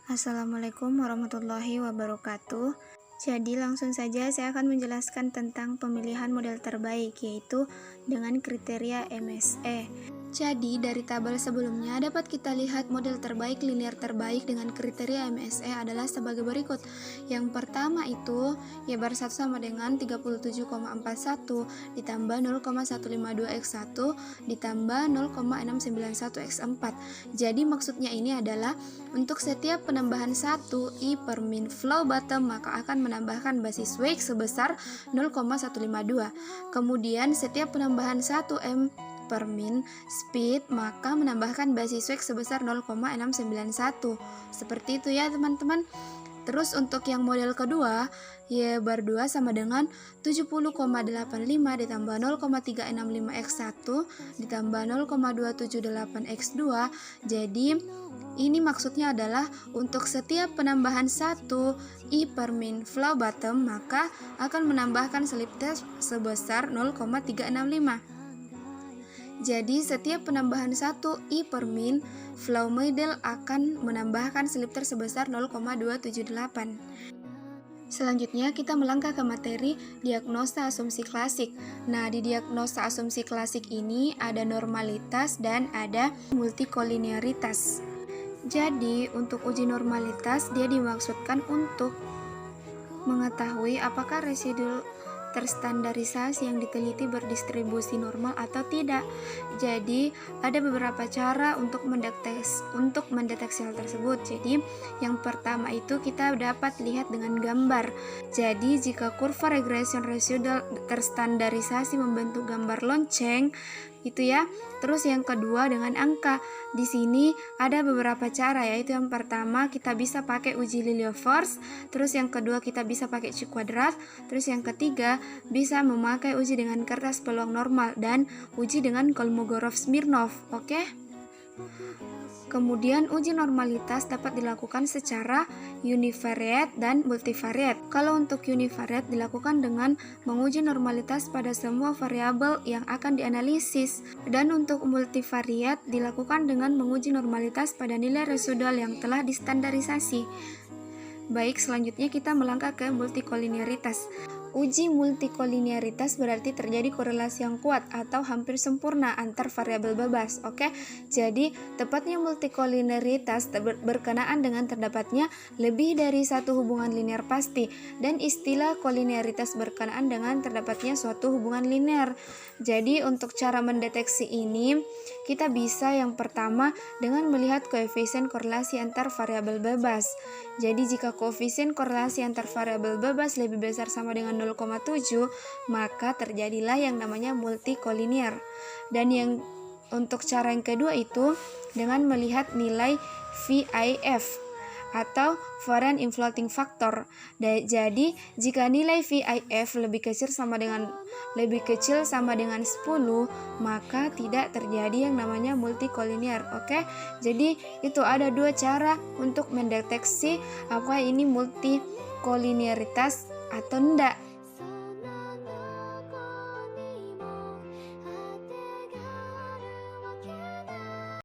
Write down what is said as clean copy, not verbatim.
Assalamualaikum warahmatullahi wabarakatuh. Jadi langsung saja saya akan menjelaskan tentang pemilihan model terbaik, yaitu dengan kriteria MSE. Jadi dari tabel sebelumnya dapat kita lihat model terbaik linear terbaik dengan kriteria MSE adalah sebagai berikut. Yang pertama itu Y bar 1 sama dengan 37,41 ditambah 0,152x1 ditambah 0,691x4. Jadi maksudnya ini adalah untuk setiap penambahan 1 I per min flow bottom maka akan menambahkan basis wake sebesar 0,152. Kemudian setiap penambahan 1 M per min speed maka menambahkan basis wake sebesar 0,691. Seperti itu ya teman-teman. Terus untuk yang model kedua, Y bar 2 sama dengan 70,85 ditambah 0,365x1 ditambah 0,278x2. Jadi ini maksudnya adalah untuk setiap penambahan 1 I per min flow bottom maka akan menambahkan slip test sebesar 0,365. Jadi setiap penambahan 1 I per min flow middle akan menambahkan slip test sebesar 0,278. Selanjutnya kita melangkah ke materi diagnosa asumsi klasik. Nah, di diagnosa asumsi klasik ini ada normalitas dan ada multikolinearitas. Jadi untuk uji normalitas dia dimaksudkan untuk mengetahui apakah residu terstandarisasi yang diteliti berdistribusi normal atau tidak. Jadi ada beberapa cara untuk mendeteksi hal tersebut. Jadi yang pertama itu kita dapat lihat dengan gambar. Jadi jika kurva regression residual terstandarisasi membentuk gambar lonceng itu ya. Terus yang kedua dengan angka. Di sini ada beberapa cara, yaitu yang pertama kita bisa pakai uji Lilliefors, terus yang kedua kita bisa pakai C kuadrat, terus yang ketiga bisa memakai uji dengan kertas peluang normal dan uji dengan Kolmogorov-Smirnov. Oke? Kemudian uji normalitas dapat dilakukan secara univariate dan multivariate. Kalau untuk univariate dilakukan dengan menguji normalitas pada semua variabel yang akan dianalisis, dan untuk multivariate dilakukan dengan menguji normalitas pada nilai residual yang telah distandarisasi. Baik, selanjutnya kita melangkah ke multikolinearitas. Uji multikolinearitas berarti terjadi korelasi yang kuat atau hampir sempurna antar variabel bebas. Oke, jadi tepatnya multikolinearitas berkenaan dengan terdapatnya lebih dari satu hubungan linear pasti, dan istilah kolinearitas berkenaan dengan terdapatnya suatu hubungan linear. Jadi untuk cara mendeteksi ini kita bisa yang pertama dengan melihat koefisien korelasi antar variabel bebas. Jadi jika koefisien korelasi antar variabel bebas lebih besar sama dengan 0,7, maka terjadilah yang namanya multikolinear. Dan yang untuk cara yang kedua itu dengan melihat nilai VIF atau varian inflating factor. Jadi jika nilai VIF lebih kecil sama dengan 10, maka tidak terjadi yang namanya multikolinear. Oke, jadi itu ada dua cara untuk mendeteksi apakah ini multikolinearitas atau enggak.